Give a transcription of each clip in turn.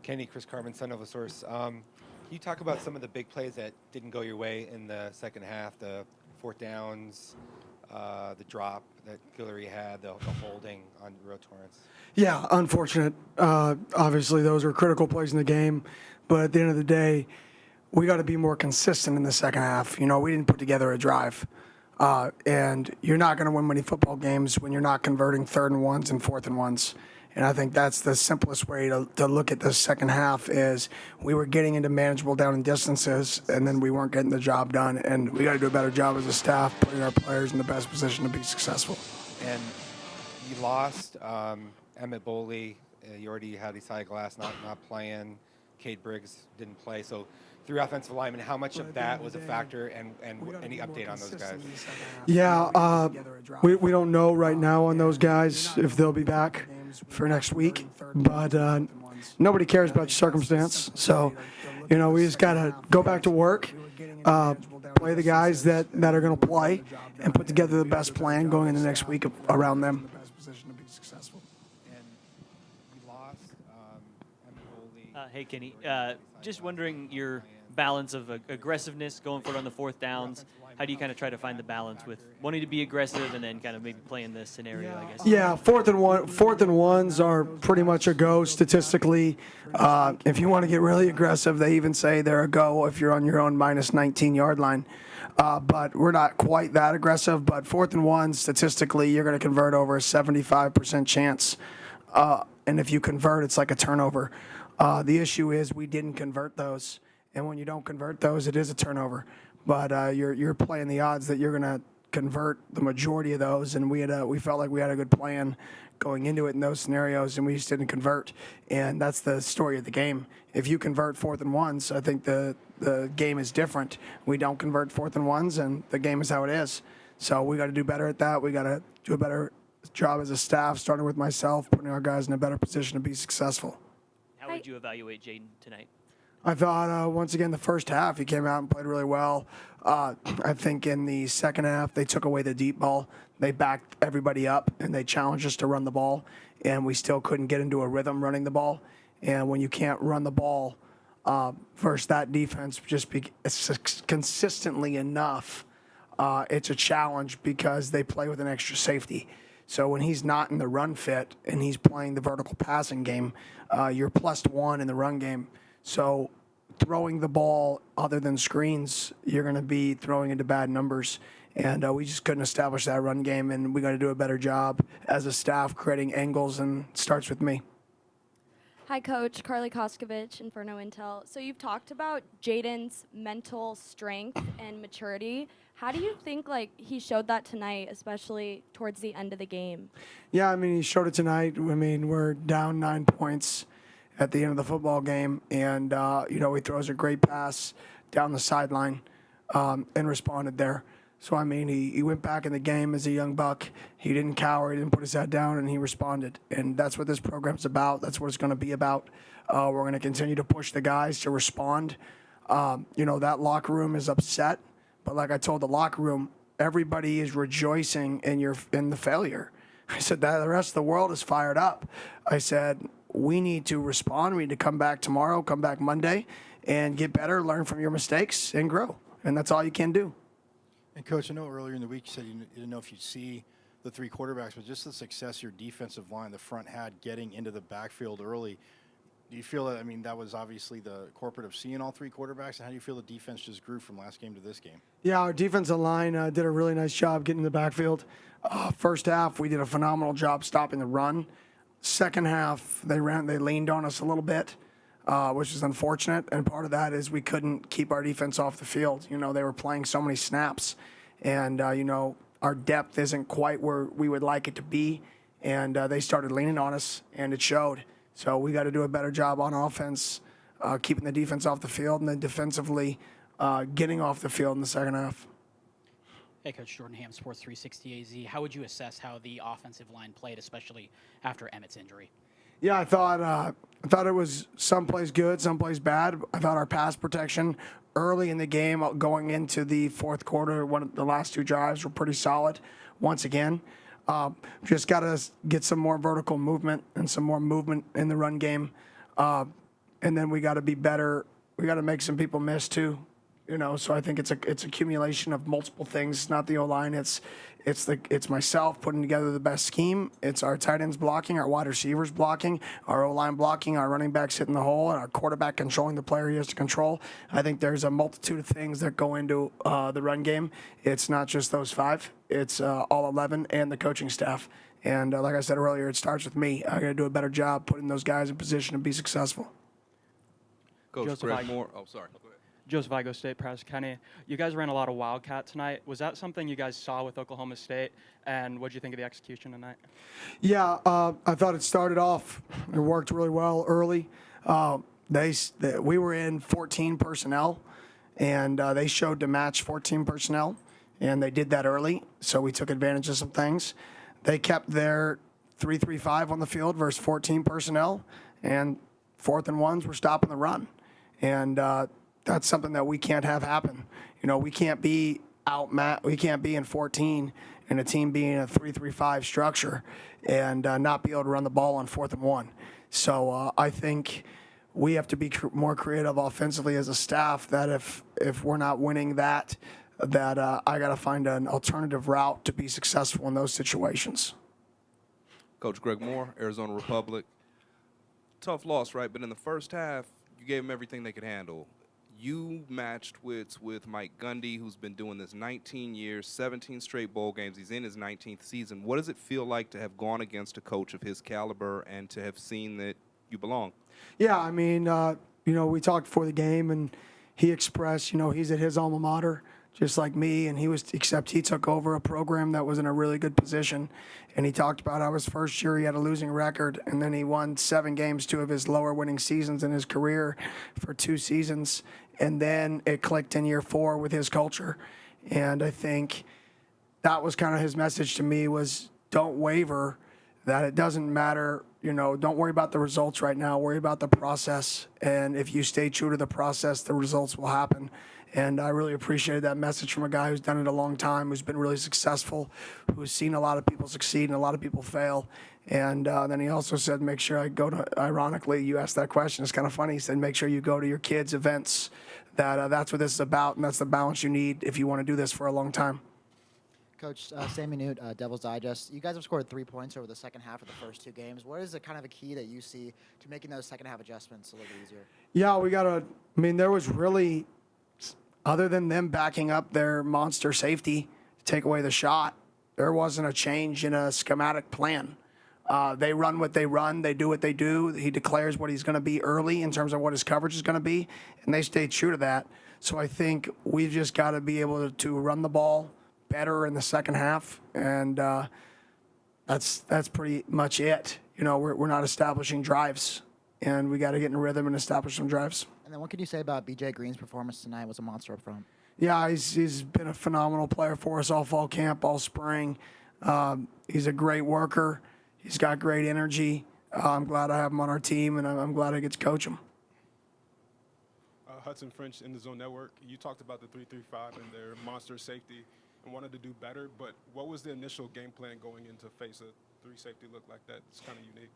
Kenny, Chris Carmen, son of a source. Can you talk about some of the big plays that didn't go your way in the second half? The fourth downs, the drop that Guillory had, the holding on Real Torrance. Yeah, unfortunate. Obviously, those were critical plays in the game. But at the end of the day, we got to be more consistent in the second half. You know, we didn't put together a drive. And you're not going to win many football games when you're not converting 3rd and 1s and 4th and 1s. And I think that's the simplest way to look at the second half is we were getting into manageable down and distances, and then we weren't getting the job done. And we got to do a better job as a staff putting our players in the best position to be successful. And you lost Emmett Boley. You already had Isaiah Glass not playing. Cade Briggs didn't play. So 3 offensive linemen, how much of that was a factor, and any update on those guys? Yeah, we don't know right now on those guys if they'll be back for next week, but nobody cares about your circumstance. So, you know, we just got to go back to work, play the guys that are going to play, and put together the best plan going into next week around them. Hey, Kenny. Just wondering your balance of aggressiveness going for it on the 4th downs. How do you kind of try to find the balance with wanting to be aggressive and then kind of maybe playing this scenario, I guess? Yeah, 4th and 1s are pretty much a go statistically. If you want to get really aggressive, they even say they're a go if you're on your own minus 19-yard line. But we're not quite that aggressive. But 4th and 1s, statistically, you're going to convert over a 75% chance. And if you convert, it's like a turnover. The issue is we didn't convert those. And when you don't convert those, it is a turnover. But you're playing the odds that you're going to convert the majority of those. And we felt like we had a good plan going into it in those scenarios, and we just didn't convert. And that's the story of the game. If you convert 4th and 1s, I think the game is different. We don't convert 4th and 1s, and the game is how it is. So we got to do better at that. We got to do a better job as a staff, starting with myself, putting our guys in a better position to be successful. How would you evaluate Jaden tonight? I thought, once again, the first half, he came out and played really well. I think in the second half, they took away the deep ball. They backed everybody up, and they challenged us to run the ball, and we still couldn't get into a rhythm running the ball. And when you can't run the ball versus that defense just consistently enough, it's a challenge because they play with an extra safety. So when he's not in the run fit and he's playing the vertical passing game, you're +1 in the run game. So throwing the ball other than screens, you're going to be throwing into bad numbers. And we just couldn't establish that run game, and we got to do a better job as a staff creating angles, and it starts with me. Hi, Coach. Carly Koskovich, Inferno Intel. So you've talked about Jaden's mental strength and maturity. How do you think he showed that tonight, especially towards the end of the game? Yeah, I mean, he showed it tonight. I mean, we're down 9 points at the end of the football game, and he throws a great pass down the sideline and responded there. So, I mean, he went back in the game as a young buck. He didn't cower. He didn't put his head down, and he responded. And that's what this program's about. That's what it's going to be about. We're going to continue to push the guys to respond. That locker room is upset. But like I told the locker room, everybody is rejoicing in the failure. I said that the rest of the world is fired up. I said, we need to respond. We need to come back tomorrow, come back Monday, and get better, learn from your mistakes, and grow. And that's all you can do. And, Coach, I know earlier in the week you said you didn't know if you'd see the 3 quarterbacks, but just the success your defensive line, the front had getting into the backfield early. Do you feel that, that was obviously the corporate of seeing all 3 quarterbacks, and how do you feel the defense just grew from last game to this game? Yeah, our defensive line did a really nice job getting in the backfield. First half, we did a phenomenal job stopping the run. Second half, they leaned on us a little bit, which is unfortunate, and part of that is we couldn't keep our defense off the field. They were playing so many snaps, and, our depth isn't quite where we would like it to be, and they started leaning on us, and it showed. So we got to do a better job on offense, keeping the defense off the field, and then defensively getting off the field in the second half. Hey, Coach Jordan Ham, Sports 360 AZ. How would you assess how the offensive line played, especially after Emmett's injury? Yeah, I thought it was some plays good, some plays bad. I thought our pass protection early in the game, going into the fourth quarter, the last 2 drives were pretty solid. Once again, just got to get some more vertical movement and some more movement in the run game. and then we got to be better. We got to make some people miss too. So I think it's accumulation of multiple things. It's not the O-line. It's myself putting together the best scheme. It's our tight ends blocking, our wide receivers blocking, our O-line blocking, our running backs hitting the hole, and our quarterback controlling the player he has to control. I think there's a multitude of things that go into the run game. It's not just those 5. It's all 11 and the coaching staff. And like I said earlier, it starts with me. I got to do a better job putting those guys in position to be successful. Coach Joseph, Greg Moore. Oh, sorry. Go ahead. Joseph Igo State Press County. You guys ran a lot of Wildcat tonight. Was that something you guys saw with Oklahoma State? And what did you think of the execution tonight? Yeah, I thought it started off. It worked really well early. We were in 14 personnel, and they showed to match 14 personnel, and they did that early. So we took advantage of some things. They kept their 3-3-5 on the field versus 14 personnel, and 4th and 1s were stopping the run, and that's something that we can't have happen. We can't be we can't be in 14 and a team being a 3-3-5 structure and not be able to run the ball on 4th and 1. So I think we have to be more creative offensively as a staff. That if we're not winning that I got to find an alternative route to be successful in those situations. Coach Greg Moore, Arizona Republic. Tough loss, right? But in the first half, you gave them everything they could handle. You matched wits with Mike Gundy, who's been doing this 19 years, 17 straight bowl games. He's in his 19th season. What does it feel like to have gone against a coach of his caliber and to have seen that you belong? Yeah, I mean, we talked before the game, and he expressed, he's at his alma mater, just like me, and except he took over a program that was in a really good position, and he talked about how his first year he had a losing record, and then he won 7 games, 2 of his lower winning seasons in his career for 2 seasons, and then it clicked in year 4 with his culture, and I think that was kind of his message to me was don't waver, that it doesn't matter, don't worry about the results right now, worry about the process, and if you stay true to the process, the results will happen. And I really appreciated that message from a guy who's done it a long time, who's been really successful, who's seen a lot of people succeed and a lot of people fail. And then he also said, make sure I go to, ironically, you asked that question. It's kind of funny. He said, make sure you go to your kids' events. That's what this is about, and that's the balance you need if you want to do this for a long time. Coach, Sammy Newt, Devil's Digest. You guys have scored 3 points over the second half of the first 2 games. What is the kind of a key that you see to making those second half adjustments a little bit easier? Yeah, there was really, other than them backing up their monster safety to take away the shot, there wasn't a change in a schematic plan. They run what they run. They do what they do. He declares what he's going to be early in terms of what his coverage is going to be, and they stayed true to that. So I think we've just got to be able to run the ball better in the second half, and that's pretty much it. We're not establishing drives, and we got to get in rhythm and establish some drives. And then what can you say about B.J. Green's performance tonight? Was a monster up front. Yeah, he's been a phenomenal player for us all fall camp, all spring. He's a great worker. He's got great energy. I'm glad I have him on our team, and I'm glad I get to coach him. Hudson French in the Zone Network. You talked about the 3-3-5 and their monster safety and wanted to do better, but what was the initial game plan going into face a 3 safety look like that? It's kind of unique.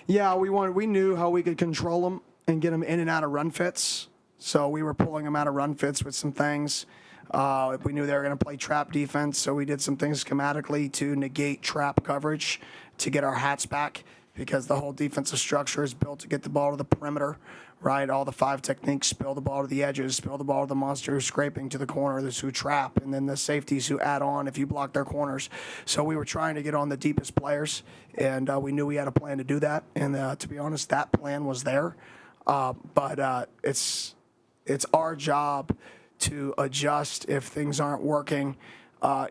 Yeah, we knew how we could control them and get them in and out of run fits. So we were pulling them out of run fits with some things. We knew they were going to play trap defense, so we did some things schematically to negate trap coverage to get our hats back, because the whole defensive structure is built to get the ball to the perimeter, right? All the 5 techniques, spill the ball to the edges, spill the ball to the monster who's scraping to the corner, those who trap, and then the safeties who add on if you block their corners. So we were trying to get on the deepest players, and we knew we had a plan to do that. And to be honest, that plan was there. But it's our job to adjust if things aren't working.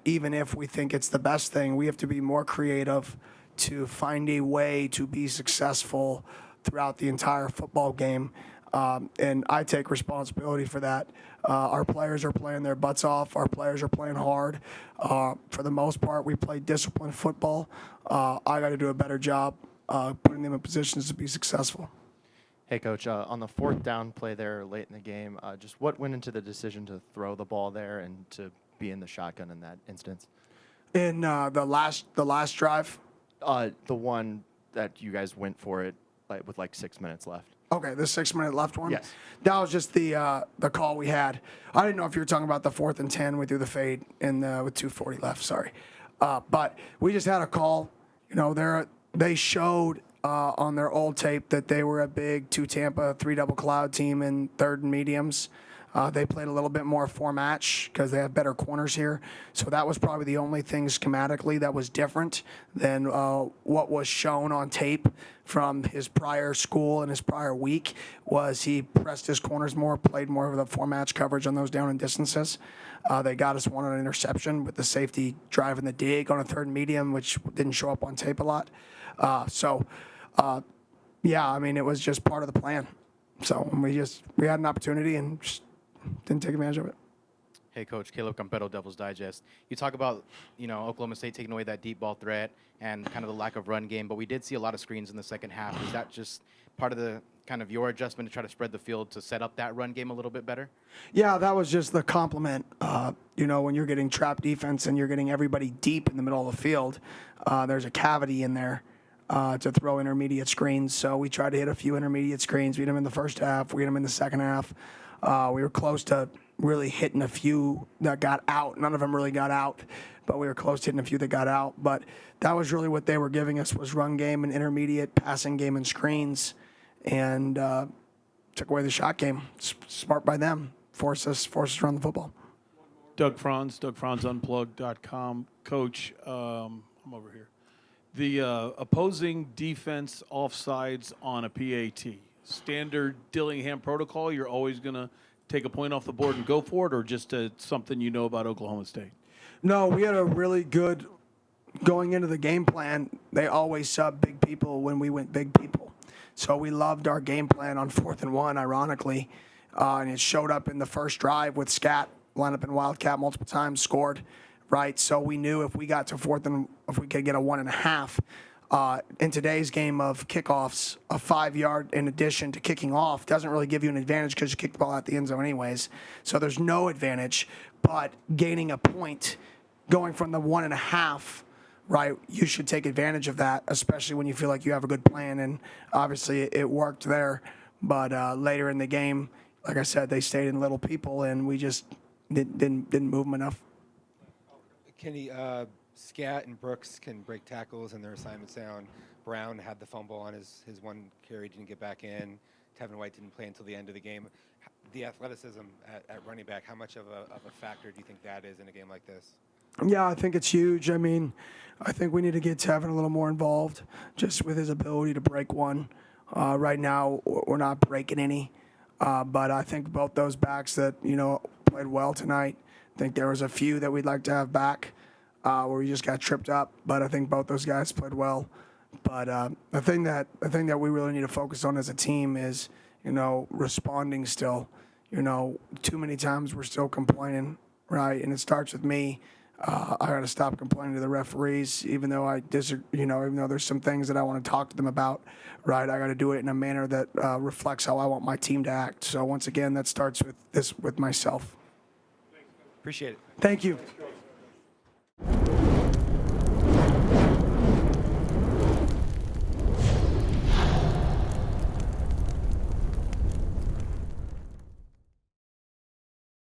Even if we think it's the best thing, we have to be more creative to find a way to be successful throughout the entire football game. And I take responsibility for that. Our players are playing their butts off. Our players are playing hard. For the most part, we play disciplined football. I got to do a better job putting them in positions to be successful. Hey, Coach, on the 4th down play there late in the game, just what went into the decision to throw the ball there and to be in the shotgun in that instance? In the last drive? The one that you guys went for it with like 6 minutes left. Okay, the 6-minute left one? Yes. That was just the call we had. I didn't know if you were talking about the 4th and 10. We threw the fade with 2:40 left, sorry. But we just had a call. You know, they showed on their old tape that they were a big 2 Tampa, 3 double cloud team in third and mediums. They played a little bit more 4-match because they have better corners here. So that was probably the only thing schematically that was different than what was shown on tape from his prior school and his prior week. Was he pressed his corners more, played more of the 4-match coverage on those down and distances. They got us one on an interception with the safety driving the dig on a third and medium, which didn't show up on tape a lot. Yeah, I mean, it was just part of the plan. So we had an opportunity and just didn't take advantage of it. Hey, Coach. Caleb Campetto, Devil's Digest. You talk about, Oklahoma State taking away that deep ball threat and kind of the lack of run game, but we did see a lot of screens in the second half. Is that just part of the kind of your adjustment to try to spread the field to set up that run game a little bit better? Yeah, that was just the complement. When you're getting trap defense and you're getting everybody deep in the middle of the field, there's a cavity in there to throw intermediate screens. So we tried to hit a few intermediate screens. We hit them in the first half. We hit them in the second half. We were close to really hitting a few that got out. None of them really got out, but we were close to hitting a few that got out. But that was really what they were giving us was run game and intermediate passing game and screens, and took away the shot game. Smart by them. Forced us to run the football. Doug Franz, DougFranzUnplugged.com. Coach, I'm over here. The opposing defense offsides on a PAT. Standard Dillingham protocol, you're always going to take a point off the board and go for it, or just something you know about Oklahoma State? No, we had a really good going into the game plan. They always sub big people when we went big people. So we loved our game plan on 4th and 1, ironically. And it showed up in the first drive with Scat, lined up in Wildcat multiple times, scored, right? So we knew if we got to 4th and if we could get a 1.5, in today's game of kickoffs, a 5-yard in addition to kicking off doesn't really give you an advantage because you kick the ball out the end zone anyways. So there's no advantage, but gaining a point going from the 1.5, right, you should take advantage of that, especially when you feel like you have a good plan. And obviously it worked there. But later in the game, like I said, they stayed in little people and we just didn't move them enough. Kenny, Scat and Brooks can break tackles and their assignments down. Brown had the fumble on his one carry, didn't get back in. Tevin White didn't play until the end of the game. The athleticism at running back, how much of a factor do you think that is in a game like this? Yeah, I think it's huge. I mean, I think we need to get Tevin a little more involved just with his ability to break one. Right now, we're not breaking any. But I think both those backs that, played well tonight, I think there was a few that we'd like to have back. Where we just got tripped up, but I think both those guys played well. But the thing that we really need to focus on as a team is, responding still. Too many times we're still complaining, right? And it starts with me. I got to stop complaining to the referees, even though I disagree. Even though there's some things that I want to talk to them about, right? I got to do it in a manner that reflects how I want my team to act. So once again, that starts with myself. Appreciate it. Thank you.